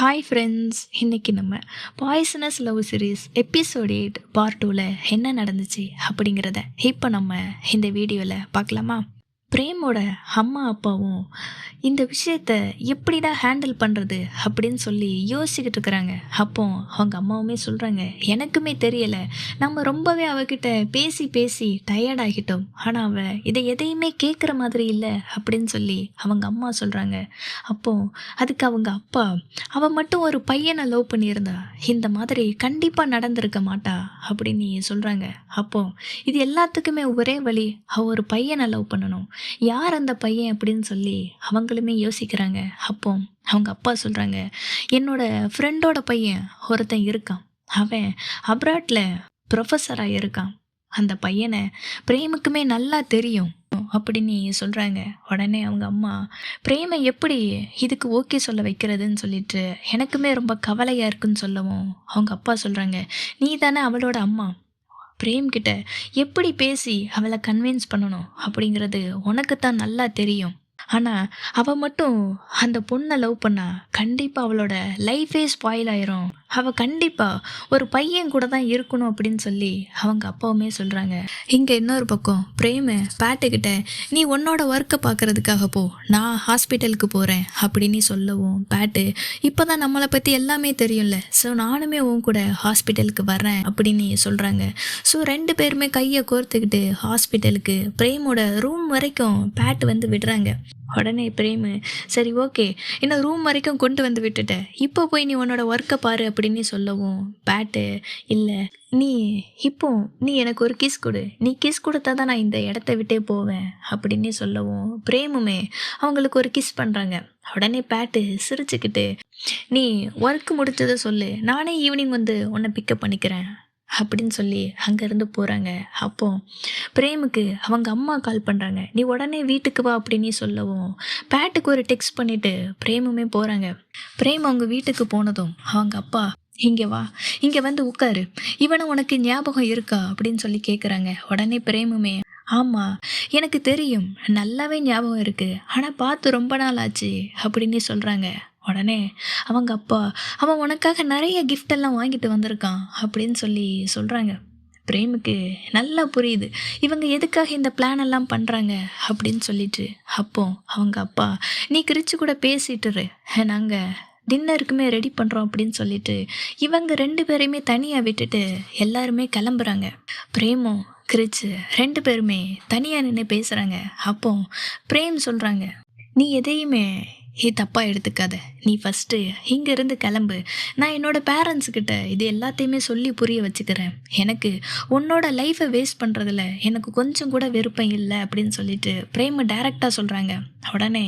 Hi friends, இன்னைக்கு நம்ம poisonous love series episode 8 part 2ல் என்ன நடந்துச்சு அப்படிங்கிறத இப்போ நம்ம இந்த வீடியோவில் பார்க்கலாமா? பிரேமோட அம்மா அப்பாவும் இந்த விஷயத்த எப்படிடா ஹேண்டில் பண்ணுறது அப்படின்னு சொல்லி யோசிச்சுக்கிட்டு இருக்கிறாங்க. அப்போ அவங்க அம்மாவுமே சொல்கிறாங்க, எனக்குமே தெரியலை, நம்ம ரொம்பவே அவகிட்ட பேசி பேசி டயர்டாகிட்டோம், ஆனால் அவள் இதை எதையுமே கேட்குற மாதிரி இல்லை அப்படின்னு சொல்லி அவங்க அம்மா சொல்கிறாங்க. அப்போது அதுக்கு அவங்க அப்பா, அவள் மட்டும் ஒரு பையனை லவ் பண்ணியிருந்தா இந்த மாதிரி கண்டிப்பாக நடந்திருக்க மாட்டா அப்படின்னு சொல்கிறாங்க. அப்போது இது எல்லாத்துக்குமே ஒரே வழி, அவள் ஒரு பையனை லவ் பண்ணணும், யார் அந்த பையன் அப்படின்னு சொல்லி அவங்களுமே யோசிக்கிறாங்க. அப்போ அவங்க அப்பா சொல்கிறாங்க, என்னோட ஃப்ரெண்டோட பையன் ஒருத்தன் இருக்கான், அவன் அப்ராட்டில் ப்ரொஃபஸராக இருக்கான், அந்த பையனை பிரேமுக்குமே நல்லா தெரியும் அப்படின்னு சொல்கிறாங்க. உடனே அவங்க அம்மா, பிரேமை எப்படி இதுக்கு ஓகே சொல்ல வைக்கிறதுன்னு சொல்லிட்டு எனக்குமே ரொம்ப கவலையாக இருக்குன்னு சொல்லவும் அவங்க அப்பா சொல்கிறாங்க, நீ தானே அவளோட அம்மா, பிரேம்கிட்ட எப்படி பேசி அவளை கன்வின்ஸ் பண்ணணும் அப்படிங்கிறது உனக்கு தான் நல்லா தெரியும். ஆனால் அவள் மட்டும் அந்த பொண்ணை லவ் பண்ணா கண்டிப்பாக அவளோட லைஃபே ஸ்பாயில் ஆயிரும், அவள் கண்டிப்பாக ஒரு பையன் கூட தான் இருக்கணும் அப்படின்னு சொல்லி அவங்க அப்பாவுமே சொல்கிறாங்க. இங்கே இன்னொரு பக்கம் பிரேமு பேட்டுக்கிட்ட, நீ உன்னோட ஒர்க்கை பார்க்குறதுக்காக போ, நான் ஹாஸ்பிட்டலுக்கு போகிறேன் அப்படின்னு சொல்லவும் பேட்டு, இப்போ தான் நம்மளை பற்றி எல்லாமே தெரியும்ல, ஸோ நானுமே உன் கூட ஹாஸ்பிட்டலுக்கு வர்றேன் அப்படின்னு சொல்கிறாங்க. ஸோ ரெண்டு பேருமே கையை கோர்த்துக்கிட்டு ஹாஸ்பிட்டலுக்கு பிரேமோட ரூம் வரைக்கும் பேட்டு வந்து விடுறாங்க. உடனே பிரேமு, சரி ஓகே, என்ன ரூம் வரைக்கும் கொண்டு வந்து விட்டுட்ட, இப்போ போய் நீ உன்னோட ஒர்க்கை பாரு அப்படின்னு சொல்லவும் பேட்டு, இல்லை நீ எனக்கு ஒரு கிஸ் கொடு, நீ கிஸ் கொடுத்தா தான் நான் இந்த இடத்த விட்டே போவேன் அப்படின்னு சொல்லவும் பிரேமுமே அவங்களுக்கு ஒரு கிஸ் பண்ணுறாங்க. உடனே பேட்டு சிரிச்சுக்கிட்டு, நீ ஒர்க்கு முடிச்சதை சொல்லு, நானே ஈவினிங் வந்து உன்னை பிக்கப் பண்ணிக்கிறேன் அப்படின்னு சொல்லி அங்கேருந்து போகிறாங்க. அப்போ பிரேமுக்கு அவங்க அம்மா கால் பண்ணுறாங்க, நீ உடனே வீட்டுக்கு வா அப்படின்னு சொல்லவும் பேட்டுக்கு ஒரு டெக்ஸ்ட் பண்ணிவிட்டு பிரேமுமே போகிறாங்க. பிரேம் அவங்க வீட்டுக்கு போனதும் அவங்க அப்பா, இங்கே வா, இங்கே வந்து உட்காரு, இவனை உனக்கு ஞாபகம் இருக்கா அப்படின்னு சொல்லி கேட்குறாங்க. உடனே பிரேமுமே, ஆமாம் எனக்கு தெரியும், நல்லாவே ஞாபகம் இருக்குது, ஆனால் பார்த்து ரொம்ப நாள் ஆச்சு அப்படின்னு சொல்கிறாங்க. உடனே அவங்க அப்பா, அவன் உனக்காக நிறைய கிஃப்டெல்லாம் வாங்கிட்டு வந்திருக்கான் அப்படின்னு சொல்லி சொல்கிறாங்க. பிரேமுக்கு நல்லா புரியுது இவங்க எதுக்காக இந்த பிளான் எல்லாம் பண்ணுறாங்க அப்படின்னு சொல்லிட்டு. அப்போ அவங்க அப்பா, நீ கிரிச்சு கூட பேசிட்டுரு, நாங்கள் டின்னருக்குமே ரெடி பண்ணுறோம் அப்படின்னு சொல்லிட்டு இவங்க ரெண்டு பேரையுமே தனியாக விட்டுட்டு எல்லாருமே கிளம்புறாங்க. பிரேமும் கிரிச்சு ரெண்டு பேருமே தனியாக நின்று பேசுகிறாங்க. அப்போ பிரேம் சொல்கிறாங்க, நீ எதையுமே தப்பாக எடுத்துக்காத, நீ ஃபஸ்ட்டு இங்கேருந்து கிளம்பு, நான் என்னோடய பேரண்ட்ஸுக்கிட்ட இது எல்லாத்தையுமே சொல்லி புரிய வச்சுக்கிறேன், எனக்கு உன்னோட லைஃப்பை வேஸ்ட் பண்ணுறதில்ல எனக்கு கொஞ்சம் கூட விருப்பம் இல்லை அப்படின்னு சொல்லிட்டு பிரேம டைரெக்டாக சொல்கிறாங்க. உடனே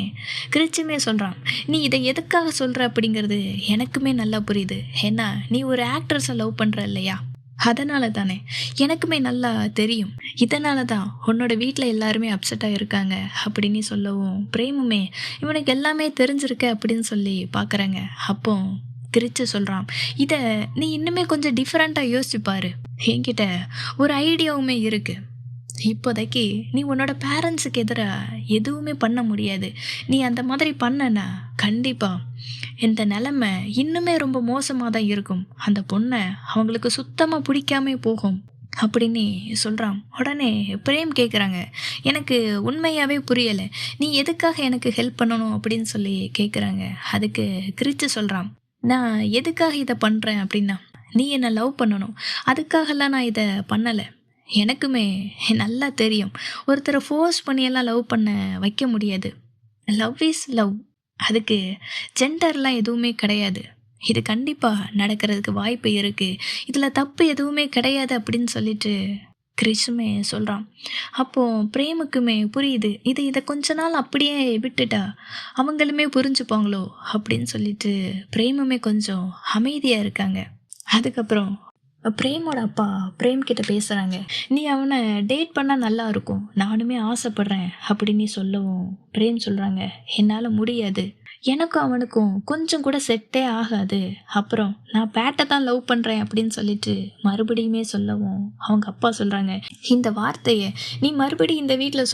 கிரிச்சுமே சொல்கிறான், நீ இதை எதுக்காக சொல்கிற அப்படிங்கிறது எனக்குமே நல்லா புரியுது, ஏன்னா நீ ஒரு ஆக்ட்ரஸை லவ் பண்ணுற இல்லையா, அதனால தானே, எனக்குமே நல்லா தெரியும், இதனால தான் உன்னோட வீட்டில் எல்லாருமே அப்செட்டாக இருக்காங்க அப்படின்னு சொல்லவும் பிரேமுமே இவனுக்கு எல்லாமே தெரிஞ்சிருக்க அப்படின்னு சொல்லி பார்க்குறாங்க. அப்போ கிரிச்சு சொல்கிறான், இதை நீ இன்னுமே கொஞ்சம் டிஃப்ரெண்ட்டாக யோசிச்சுப்பாரு, என்கிட்ட ஒரு ஐடியாவுமே இருக்குது, இப்போதைக்கு நீ உன்னோட பேரண்ட்ஸுக்கு எதிராக எதுவுமே பண்ண முடியாது, நீ அந்த மாதிரி பண்ணனா கண்டிப்பாக இந்த நிலமை இன்னுமே ரொம்ப மோசமாக தான் இருக்கும், அந்த பொண்ணை அவங்களுக்கு சுத்தமாக பிடிக்காமே போகும் அப்படின்னு சொல்கிறான். உடனே பிரேம் கேட்குறாங்க, எனக்கு உண்மையாகவே புரியலை, நீ எதுக்காக எனக்கு ஹெல்ப் பண்ணணும் அப்படின்னு சொல்லி கேட்குறாங்க. அதுக்கு கிரிச்சு சொல்கிறான், நான் எதுக்காக இதை பண்ணுறேன் அப்படின்னா, நீ என்னை லவ் பண்ணணும், அதுக்காகலாம் நான் இதை பண்ணலை, எனக்குமே நல்லா தெரியும் ஒருத்தரை ஃபோர்ஸ் பண்ணியெல்லாம் லவ் பண்ண வைக்க முடியாது, லவ் இஸ் லவ், அதுக்கு ஜெண்டர்லாம் எதுவுமே கிடையாது, இது கண்டிப்பாக நடக்கிறதுக்கு வாய்ப்பு இருக்குது, இதில் தப்பு எதுவுமே கிடையாது அப்படின்னு சொல்லிட்டு கிரிஷுமே சொல்கிறான். அப்போது பிரேமுக்குமே புரியுது, இதை கொஞ்ச நாள் அப்படியே விட்டுட்டா அவங்களுமே புரிஞ்சுப்பாங்களோ அப்படின்னு சொல்லிட்டு பிரேமுமே கொஞ்சம் அமைதியாக இருக்காங்க. அதுக்கப்புறம் பிரேமோட அப்பா பிரேம் கிட்ட பேசுகிறாங்க, நீ அவனை டேட் பண்ணால் நல்லா இருக்கும், நானுமே ஆசைப்பட்றேன் அப்படின்னு சொல்லவும் பிரேம் சொல்கிறாங்க, என்னால் முடியாது, எனக்கும் அவனுக்கும் கொஞ்சம் கூட செட்டே ஆகாது, அப்புறம் நான் பேட்டை தான் லவ் பண்ணுறேன் அப்படின்னு சொல்லிட்டு மறுபடியுமே சொல்லவும் அவங்க அப்பா சொல்கிறாங்க, இந்த வார்த்தையை நீ மறுபடியும் இந்த வீட்டில்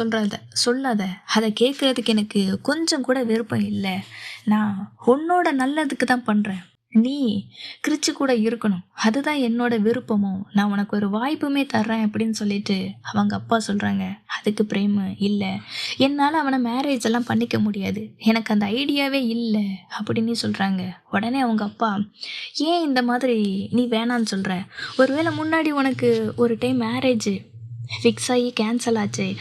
சொல்லாத, அதை கேட்குறதுக்கு எனக்கு கொஞ்சம் கூட விருப்பம் இல்லை, நான் உன்னோட நல்லதுக்கு தான் பண்ணுறேன், நீ கிறிச்சு கூட இருக்கணும். அதுதான் என்னோட விருப்பமும். நான் உனக்கு ஒரு வாய்ப்புமே தர்றேன் அப்படின்னு சொல்லிட்டு அவங்க அப்பா சொல்றாங்க. அதுக்கு பிரேம், "இல்ல, என்னால அவன மேரேஜ் எல்லாம் பண்ணிக்க முடியாது. எனக்கு அந்த ஐடியாவே இல்ல" அப்படின்னு சொல்றாங்க. உடனே அவங்க அப்பா, "ஏன் இந்த மாதிரி நீ வேணான்னு சொல்ற? ஒருவேளை முன்னாடி உனக்கு ஒரு டைம் மேரேஜ் ஃபிக்ஸ் ஆகி கேன்சல் ஆச்சே,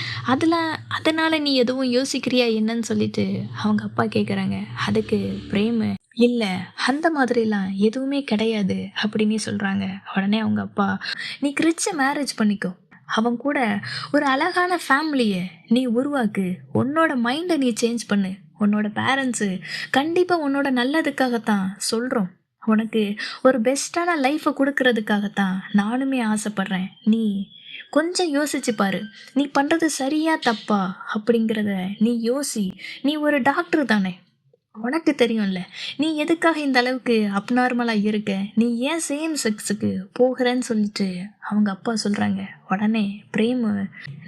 அதனால நீ எதுவும் யோசிக்கிறியா என்னன்னு?" சொல்லிட்டு அவங்க அப்பா கேட்குறாங்க. அதுக்கு பிரேம், "இல்ல, அந்த மாதிரிலாம் எதுவுமே கிடையாது" அப்படின்னு சொல்றாங்க. உடனே அவங்க அப்பா, "நீ கிறிச்ச மேரேஜ் பண்ணிக்கோ. அவன் கூட ஒரு அழகான ஃபேமிலிய நீ உருவாக்கு. உன்னோட மைண்ட நீ சேஞ்ச் பண்ணு. உன்னோட பேரண்ட்ஸு கண்டிப்பா உன்னோட நல்லதுக்காகத்தான் சொல்றோம். உனக்கு ஒரு பெஸ்ட்டான லைஃப குடுக்கறதுக்காகத்தான் நானுமே ஆசைப்படுறேன். நீ கொஞ்சம் யோசிச்சு பாரு. நீ பண்றது சரியா, தப்பா அப்படிங்கிறத நீ யோசி. நீ ஒரு டாக்டர் தானே! உனக்கு தெரியும்ல. நீ எதுக்காக இந்த அளவுக்கு அப்நார்மலா இருக்க? நீ ஏன் சேம் செக்ஸுக்கு போகுறன்னு?" சொல்லிட்டு அவங்க அப்பா சொல்றாங்க. உடனே பிரேமு,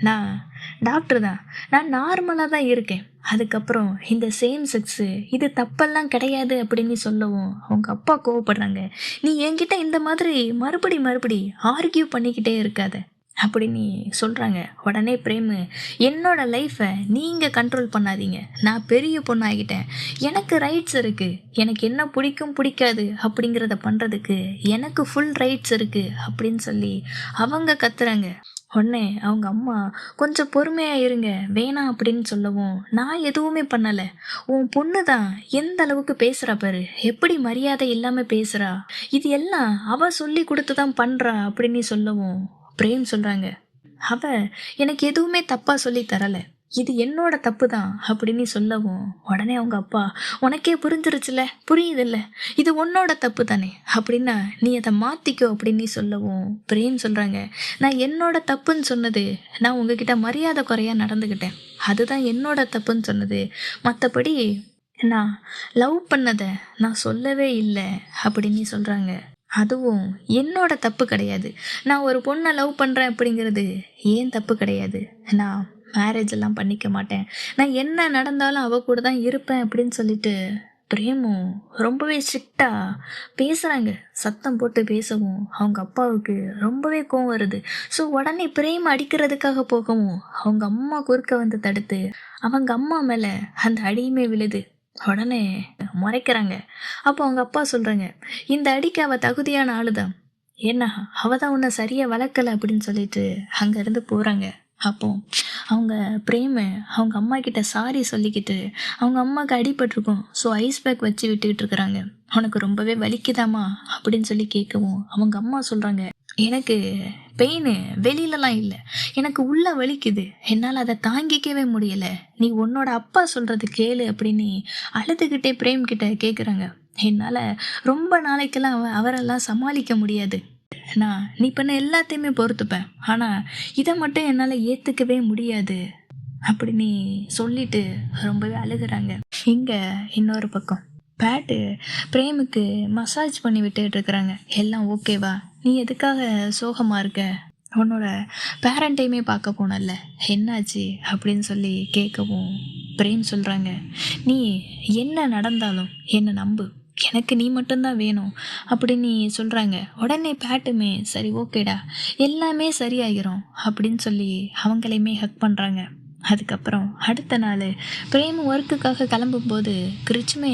"நான் டாக்டர் தான். நான் நார்மலா தான் இருக்கேன். அதுக்கப்புறம் இந்த சேம் செக்ஸு இது தப்பெல்லாம் கிடையாது" அப்படின்னு சொல்லவும் அவங்க அப்பா கோவப்படுறாங்க. "நீ என்கிட்ட இந்த மாதிரி மறுபடி ஆர்கியூ பண்ணிக்கிட்டே இருக்காத" அப்படின்னு சொல்றாங்க. உடனே பிரேமு, "என்னோட லைஃப்ப நீங்க கண்ட்ரோல் பண்ணாதீங்க. நான் பெரிய பொண்ணாகிட்டேன். எனக்கு ரைட்ஸ் இருக்கு. எனக்கு என்ன பிடிக்கும், பிடிக்காது அப்படிங்கிறத பண்றதுக்கு எனக்கு ஃபுல் ரைட்ஸ் இருக்கு" அப்படின்னு சொல்லி அவங்க கத்துறாங்க. உடனே அவங்க அம்மா, "கொஞ்சம் பொறுமையா இருங்க. வேணாம்" அப்படின்னு சொல்லவும், "நான் எதுவுமே பண்ணல. உன் பொண்ணு தான் எந்த அளவுக்கு பேசுறா பாரு. எப்படி மரியாதை இல்லாம பேசுறா. இது எல்லாம் அவ சொல்லிக் குடுத்து தான் பண்றா" அப்படின்னு சொல்லவும் பிரேம் சொல்றாங்க, "அவ எனக்கு எதுவுமே தப்பா சொல்லி தரல. இது என்னோட தப்பு தான்" அப்படின்னு சொல்லவும், உடனே அவங்க அப்பா, "உனக்கே புரிஞ்சிருச்சுல, புரியுதுல்ல. இது உன்னோட தப்பு தானே. அப்படின்னா நீ அத மாத்திக்கோ" அப்படின்னு சொல்லவும், பிரேம் சொல்றாங்க, "நான் என்னோட தப்புன்னு சொன்னது, நான் உங்ககிட்ட மரியாதை குறையா நடந்துக்கிட்டேன். அதுதான் என்னோட தப்புன்னு சொன்னது. மத்தபடி நான் லவ் பண்ணத நான் சொல்லவே இல்ல" அப்படின்னு சொல்றாங்க. அதுவும் என்னோட தப்பு கிடையாது. நான் ஒரு பொண்ண லவ் பண்றேன் அப்படிங்கிறது ஏன் தப்பு கிடையாது. நான் மேரேஜ் எல்லாம் பண்ணிக்க மாட்டேன். நான் என்ன நடந்தாலும் அவ கூட தான் இருப்பேன் அப்படின்னு சொல்லிட்டு பிரேமும் ரொம்பவே ஸ்ட்ரிக்ட்டா பேசுறாங்க. சத்தம் போட்டு பேசவும் அவங்க அப்பாவுக்கு ரொம்பவே கோவம் வருது. ஸோ உடனே பிரேம அடிக்கிறதுக்காக போகவும் அவங்க அம்மா குறுக்க வந்து தடுத்து அவங்க அம்மா மேல அந்த அடியுமே விழுது. உடனே முறைக்கிறாங்க. அப்போ அவங்க அப்பா சொல்றாங்க, "இந்த அடிக்கு அவ தகுதியான ஆளு தான். ஏன்னா, அவ தான் உன்ன சரியா வளர்க்கல" அப்படின்னு சொல்லிட்டு அங்கேருந்து போறாங்க. அப்போ அவங்க பிரேமு அவங்க அம்மாகிட்ட சாரி சொல்லிக்கிட்டு, அவங்க அம்மாவுக்கு அடிபட்டுருக்கும். ஸோ ஐஸ் பேக் வச்சு விட்டுக்கிட்டு இருக்கிறாங்க. "உனக்கு ரொம்பவே வலிக்குதாம்மா?" அப்படின்னு சொல்லி கேட்கவும், அவங்க அம்மா சொல்றாங்க, "எனக்கு பெயினு வெளியிலலாம் இல்ல. எனக்கு உள்ள வலிக்குது. என்னால அத தாங்கிக்கவே முடியல. நீ உன்னோட அப்பா சொல்றத கேளு" அப்படின்னு அழுதுகிட்டே பிரேம் கிட்ட கேட்குறாங்க. "என்னால ரொம்ப நாளைக்கெல்லாம் அவரெல்லாம் சமாளிக்க முடியாது. நீ பண்ண எல்லாத்தையுமே பொறுத்துப்பேன். ஆனா இத மட்டும் என்னால ஏத்துக்கவே முடியாது" அப்படின்னு சொல்லிட்டு ரொம்பவே அழுகுறாங்க. இங்க இன்னொரு பக்கம் பேட்டு பிரேமுக்கு மசாஜ் பண்ணி விட்டுட்டு இருக்கிறாங்க. "எல்லாம் ஓகேவா? நீ எதுக்காக சோகமா இருக்க? உன்னோட பேரண்ட்டையுமே பார்க்க போனல்ல, என்னாச்சு?" அப்படின்னு சொல்லி கேட்கவும் பிரேம் சொல்றாங்க, "நீ என்ன நடந்தாலும் என்ன நம்பு. எனக்கு நீ மட்டும்தான் வேணும்" அப்படின்னு சொல்றாங்க. உடனே பேட்டுமே, "சரி, ஓகேடா, எல்லாமே சரியாயிரும்" அப்படின்னு சொல்லி அவங்களையுமே ஹக் பண்றாங்க. அதுக்கப்புறம் அடுத்த நாள் பிரேம் ஒர்க்குக்காக கிளம்பும்போது கிரிச்சுமே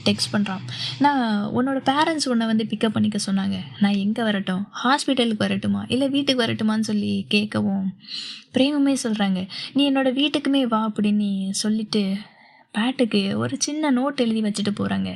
டெக்ஸ்ட் பண்ணுறான். "நான் உன்னோட பேரண்ட்ஸ் உன்னை வந்து பிக்கப் பண்ணிக்க சொன்னாங்க. நான் எங்கே வரட்டும்? ஹாஸ்பிட்டலுக்கு வரட்டுமா, இல்லை வீட்டுக்கு வரட்டுமான்னு சொல்லி கேட்கவும் பிரேமுமே சொல்கிறாங்க, "நீ என்னோட வீட்டுக்குமே வா" அப்படின்னு சொல்லிட்டு பேட்டுக்கு ஒரு சின்ன நோட் எழுதி வச்சுட்டு போகிறாங்க.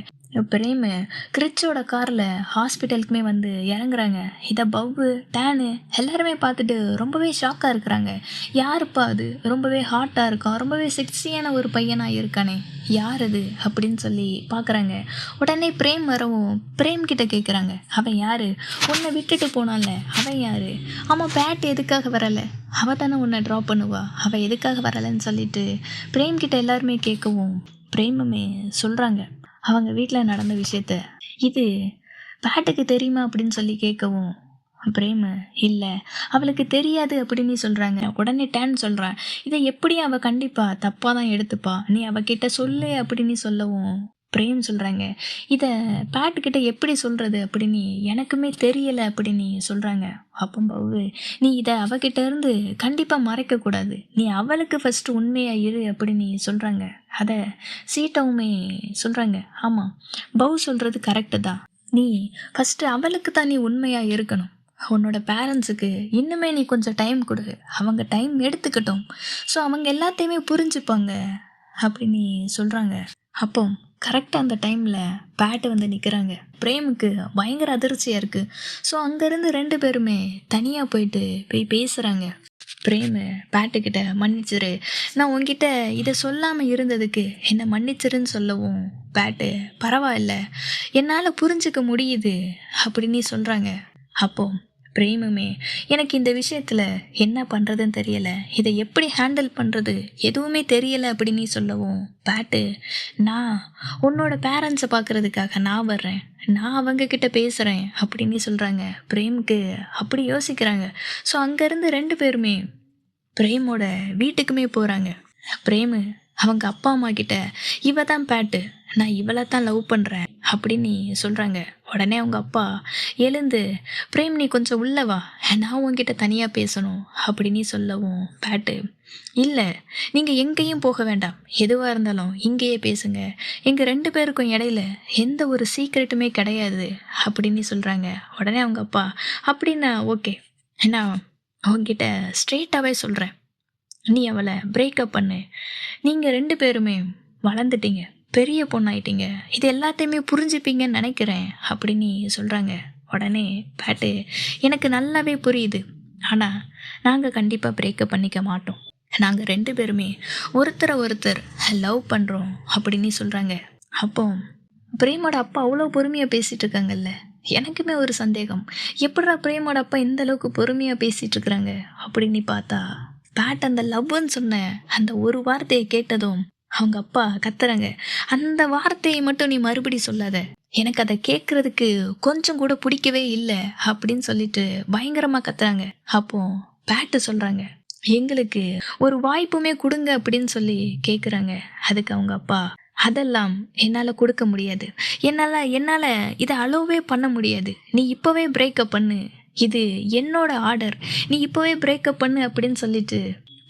பிரேமு கிரிச்சோட காரில் ஹாஸ்பிட்டலுக்குமே வந்து இறங்குறாங்க. இதை பவ்வு, டேனு எல்லாருமே பார்த்துட்டு ரொம்பவே ஷாக்காக இருக்கிறாங்க. "யாருப்பா அது? ரொம்பவே ஹாட்டாக இருக்கான், ரொம்பவே செக்ஸியான ஒரு பையனாக இருக்கானே, யார் அது?" அப்படின்னு சொல்லி பார்க்குறாங்க. உடனே பிரேம் வரவும் பிரேம் கிட்ட கேட்குறாங்க, "அவன் யார்? உன்னை விட்டுட்டு போனான்ல, அவன் யார்? ஆமாம், பேட் எதுக்காக வரலை? அவள் தானே உன்னை ட்ராப் பண்ணுவா, அவள் எதுக்காக வரலைன்னு?" சொல்லிட்டு பிரேம் கிட்ட எல்லாருமே கேட்கவும் பிரேமுமே சொல்கிறாங்க அவங்க வீட்டில் நடந்த விஷயத்த. "இது பேட்டுக்கு தெரியுமா?" அப்படின்னு சொல்லி கேட்கவும் பிரேமு, "இல்ல, அவளுக்கு தெரியாது" அப்படின்னு சொல்கிறாங்க. உடனே டேன் சொல்கிறான், "இதை எப்படி அவள் கண்டிப்பா தப்பாக தான் எடுத்துப்பா. நீ அவகிட்ட சொல்லு" அப்படின்னு சொல்லவும் பிரேம் சொல்கிறாங்க, இதை பேட்டுக்கிட்ட எப்படி சொல்கிறது அப்படின்னு எனக்குமே தெரியலை அப்படின்னு சொல்கிறாங்க. அப்போ பவு, நீ இதை அவகிட்ட இருந்து கண்டிப்பாக மறைக்கக்கூடாது, நீ அவளுக்கு ஃபஸ்ட்டு உண்மையாக இரு அப்படின்னு சொல்கிறாங்க. அதை சீட்டாவுமே சொல்கிறாங்க, ஆமாம் பவு சொல்கிறது கரெக்டு தான், நீ ஃபஸ்ட்டு அவளுக்கு தான் நீ உண்மையாக இருக்கணும், உன்னோட பேரண்ட்ஸுக்கு இன்னுமே நீ கொஞ்சம் டைம் கொடு, அவங்க டைம் எடுத்துக்கட்டும், ஸோ அவங்க எல்லாத்தையுமே புரிஞ்சுப்பாங்க அப்படின்னு சொல்கிறாங்க. அப்போ கரெக்டாக அந்த டைமில் பேட்டு வந்து நிற்கிறாங்க. பிரேமுக்கு பயங்கர அதிர்ச்சியாக இருக்குது. ஸோ அங்கேருந்து 2 பேருமே தனியாக போய் பேசுகிறாங்க. பிரேமு பேட்டுக்கிட்ட மன்னிச்சிரு, நான் உங்ககிட்ட இதை சொல்லாமல் இருந்ததுக்கு என்னை மன்னிச்சிருன்னு சொல்லவும் பேட்டு பரவாயில்ல, என்னால் புரிஞ்சுக்க முடியுது அப்படின்னு சொல்கிறாங்க. அப்போ பிரேமுமே எனக்கு இந்த விஷயத்தில் என்ன பண்ணுறதுன்னு தெரியலை, இதை எப்படி ஹேண்டில் பண்ணுறது எதுவுமே தெரியலை அப்படின்னு சொல்லவும் பேட்டு, நான் உன்னோட பேரண்ட்ஸை பார்க்குறதுக்காக நான் வர்றேன், நான் அவங்கக்கிட்ட பேசுகிறேன் அப்படின்னு சொல்கிறாங்க. பிரேமுக்கு அப்படி யோசிக்கிறாங்க. ஸோ அங்கேருந்து 2 பேருமே பிரேமோட வீட்டுக்குமே போகிறாங்க. பிரேமு அவங்க அப்பா அம்மா கிட்ட இவ தான் பேட்டு, நான் இவளை தான் லவ் பண்ணுறேன் அப்படின்னு சொல்கிறாங்க. உடனே அவங்க அப்பா எழுந்து, பிரேம் நீ கொஞ்சம் உள்ள வா, நான் உங்ககிட்ட தனியாக பேசணும் அப்படின்னு சொல்லவும் பேட்டு, இல்லை நீங்கள் எங்கேயும் போக வேண்டாம், எதுவாக இருந்தாலும் இங்கேயே பேசுங்க, எங்கள் 2 பேருக்கும் இடையில எந்த ஒரு சீக்ரெட்டுமே கிடையாது அப்படின்னு சொல்கிறாங்க. உடனே அவங்க அப்பா, அப்படின்னா ஓகே, நான் அவங்ககிட்ட ஸ்ட்ரெயிட்டாகவே சொல்கிறேன், நீ அவளை பிரேக்கப் பண்ணு, நீங்கள் 2 பேருமே வளர்ந்துட்டீங்க, பெரிய பொண்ணாயிட்டீங்க, இது எல்லாத்தையுமே புரிஞ்சுப்பீங்கன்னு நினைக்கிறேன் அப்படின்னு சொல்கிறாங்க. உடனே பேட்டு, எனக்கு நல்லாவே புரியுது, ஆனால் நாங்கள் கண்டிப்பாக பிரேக்கப் பண்ணிக்க மாட்டோம், நாங்கள் 2 பேருமே ஒருத்தரை லவ் பண்ணுறோம் அப்படின்னு சொல்கிறாங்க. அப்போ பிரேமோட அப்பா அவ்வளோ பொறுமையாக பேசிகிட்டு இருக்காங்கல்ல, எனக்குமே ஒரு சந்தேகம், எப்படிடா பிரேமோட அப்பா இந்த அளவுக்கு பொறுமையாக பேசிகிட்டு இருக்கிறாங்க அப்படின்னு பார்த்தா, பேட் அந்த லவ்வுன்னு சொன்ன அந்த ஒரு வார்த்தையை கேட்டதும் அவங்க அப்பா கத்துறாங்க, அந்த வார்த்தையை மட்டும் நீ மறுபடி சொல்லாத, எனக்கு அதை கேட்குறதுக்கு கொஞ்சம் கூட பிடிக்கவே இல்லை அப்படின்னு சொல்லிட்டு பயங்கரமாக கத்துறாங்க. அப்போ பேட்டு சொல்கிறாங்க, எங்களுக்கு ஒரு வாய்ப்புமே கொடுங்க அப்படின்னு சொல்லி கேட்குறாங்க. அதுக்கு அவங்க அப்பா, அதெல்லாம் என்னால் கொடுக்க முடியாது, என்னால் இதை அலோவே பண்ண முடியாது, நீ இப்போவே பிரேக்கப் பண்ணு, இது என்னோட ஆர்டர், நீ இப்போவே பிரேக்கப் பண்ணு அப்படின்னு சொல்லிட்டு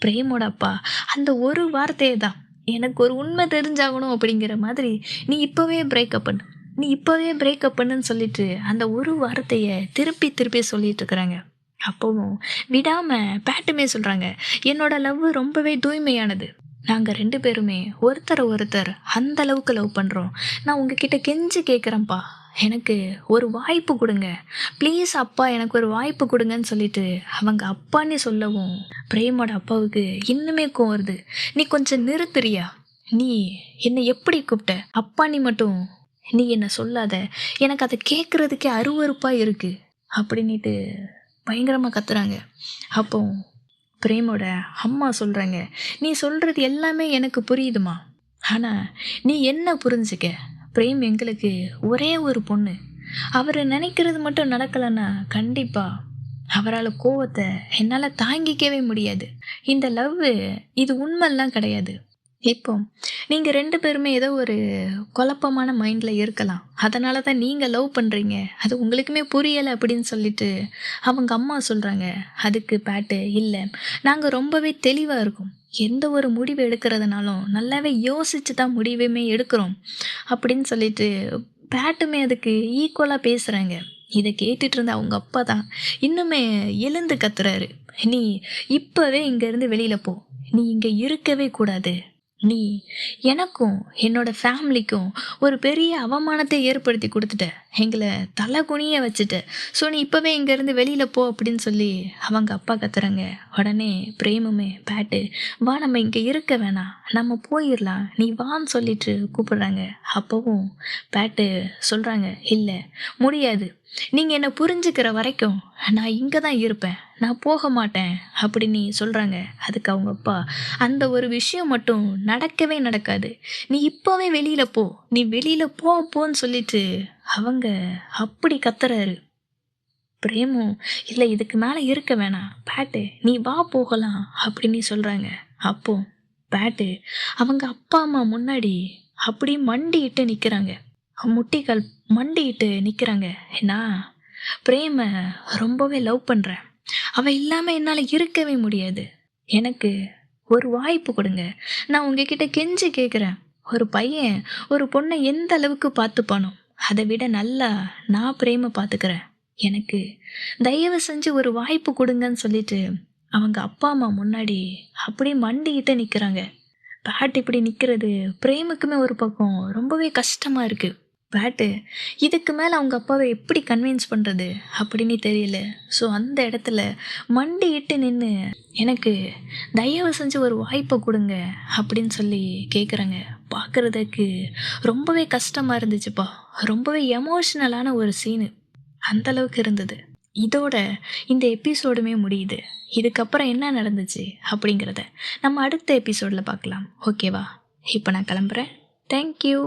பிரேமோட அப்பா அந்த ஒரு வார்த்தையை தான், எனக்கு ஒரு உண்மை தெரிஞ்சாகணும் அப்படிங்கிற மாதிரி, நீ இப்போவே பிரேக்கப் பண்ணு, நீ இப்போவே பிரேக்கப் பண்ணுன்னு சொல்லிட்டு அந்த ஒரு வார்த்தையை திருப்பி சொல்லிட்டு இருக்கிறாங்க. அப்போவும் விடாமல் பேட்டுமே சொல்கிறாங்க, என்னோட லவ் ரொம்பவே தூய்மையானது, நாங்கள் 2 பேருமே ஒருத்தர் அந்த அளவுக்கு லவ் பண்ணுறோம், நான் உங்ககிட்ட கெஞ்சி கேட்குறேன்ப்பா, எனக்கு ஒரு வாய்ப்பு கொடுங்க ப்ளீஸ் அப்பா, எனக்கு ஒரு வாய்ப்பு கொடுங்கன்னு சொல்லிட்டு அவங்க அப்பான்னு சொல்லவும் பிரேமோட அப்பாவுக்கு இன்னுமே கோவம் வருது. நீ கொஞ்சம் நிறுத்துறியா, நீ என்னை எப்படி கூப்பிட்ட அப்பான்னு மட்டும் நீ என்னை சொல்லாத, எனக்கு அதை கேட்குறதுக்கே அருவருப்பாக இருக்குது அப்படின்ட்டு பயங்கரமாக கத்துறாங்க. அப்போ பிரேமோட அம்மா சொல்கிறாங்க, நீ சொல்கிறது எல்லாமே எனக்கு புரியுதுமா, ஆனால் நீ என்ன புரிஞ்சுக்க, பிரேம் எங்களுக்கு ஒரே ஒரு பொண்ணு, அவர் நினைக்கிறது மட்டும் நடக்கலைன்னா கண்டிப்பாக அவரால் கோவத்தை என்னால் தாங்கிக்கவே முடியாது, இந்த லவ் இது உண்மைலாம் கிடையாது, இப்போ நீங்கள் 2 பேருமே ஏதோ ஒரு குழப்பமான மைண்டில் இருக்கலாம், அதனால தான் நீங்கள் லவ் பண்ணுறீங்க, அது உங்களுக்குமே புரியலை அப்படின்னு சொல்லிட்டு அவங்க அம்மா சொல்கிறாங்க. அதுக்கு பேட்டு, இல்லை நாங்கள் ரொம்பவே தெளிவாக இருக்கோம், எந்த ஒரு முடிவு எடுக்கிறதுனாலும் நல்லாவே யோசித்து தான் முடிவுமே எடுக்கிறோம் அப்படின்னு சொல்லிட்டு பேட்டுமே அதுக்கு ஈக்குவலாக பேசுகிறாங்க. இதை கேட்டுட்டு இருந்த அவங்க அப்பா தான் இன்னுமே எழுந்து கத்துறாரு, நீ இப்போவே இங்கேருந்து வெளியில் போ, நீ இங்கே இருக்கவே கூடாது, நீ எனக்கும் என்னோட ஃபேமிலிக்கும் ஒரு பெரிய அவமானத்தை ஏற்படுத்தி கொடுத்துட்ட, எங்களை தலை குனிய வச்சுட்ட, ஸோ நீ இப்போவே இங்கேருந்து வெளியில் போ அப்படின்னு சொல்லி அவங்க அப்பா கத்துறாங்க. உடனே பிரேமுமே பேட்டு, வா நம்ம இங்கே இருக்க வேணாம், நம்ம போயிடலாம், நீ வான்னு சொல்லிட்டு கூப்பிடுறாங்க. அப்போவும் பேட்டு சொல்கிறாங்க, இல்லை முடியாது, நீங்கள் என்னை புரிஞ்சுக்கிற வரைக்கும் நான் இங்கே தான் இருப்பேன், நான் போக மாட்டேன் அப்படின்னு சொல்கிறாங்க. அதுக்கு அவங்க அப்பா, அந்த ஒரு விஷயம் மட்டும் நடக்கவே நடக்காது, நீ இப்போவே வெளியில் போ, நீ வெளியில் போன்னு சொல்லிட்டு அவங்க அப்படி கத்துறாரு. பிரேமும், இல்லை இதுக்கு மேலே இருக்க வேணாம் பேட்டு, நீ வா போகலாம் அப்படின்னு சொல்கிறாங்க. அப்போ பேட்டு அவங்க அப்பா அம்மா முன்னாடி அப்படி மண்டியிட்டு நிற்கிறாங்க. முட்டிக்கால் மண்டியிட்டு நிற்கிறாங்க. நான் பிரேம ரொம்பவே லவ் பண்ணுறேன். அவள் இல்லாமல் என்னால் இருக்கவே முடியாது. எனக்கு ஒரு வாய்ப்பு கொடுங்க. நான் உங்ககிட்ட கெஞ்சி கேட்குறேன். ஒரு பையன் ஒரு பொண்ணை எந்த அளவுக்கு பார்த்துப்பானோ அதை விட நல்லா நான் பிரேம பார்த்துக்கிறேன். எனக்கு தயவு செஞ்சு ஒரு வாய்ப்பு கொடுங்கன்னு சொல்லிட்டு அவங்க அப்பா அம்மா முன்னாடி அப்படியே மண்டிக்கிட்டு நிற்கிறாங்க. பேட் இப்படி நிற்கிறது பிரேமுக்குமே ஒரு பக்கம் ரொம்பவே கஷ்டமாக இருக்குது. பேட்டு இதுக்கு மேலே அவங்க அப்பாவை எப்படி கன்வின்ஸ் பண்ணுறது அப்படின்னு தெரியல. ஸோ அந்த இடத்துல மண்டியிட்டு நின்று எனக்கு தயவு செஞ்சு ஒரு வாய்ப்பை கொடுங்க அப்படின்னு சொல்லி கேட்குறாங்க. பார்க்குறதுக்கு ரொம்பவே கஷ்டமாக இருந்துச்சுப்பா. ரொம்பவே எமோஷ்னலான ஒரு சீனு அந்த அளவுக்கு இருந்தது. இதோட இந்த எபிசோடுமே முடியுது. இதுக்கப்புறம் என்ன நடந்துச்சு அப்படிங்கிறத நம்ம அடுத்த எபிசோடில் பார்க்கலாம். ஓகேவா? இப்போ நான் கிளம்புறேன். தேங்க்யூ.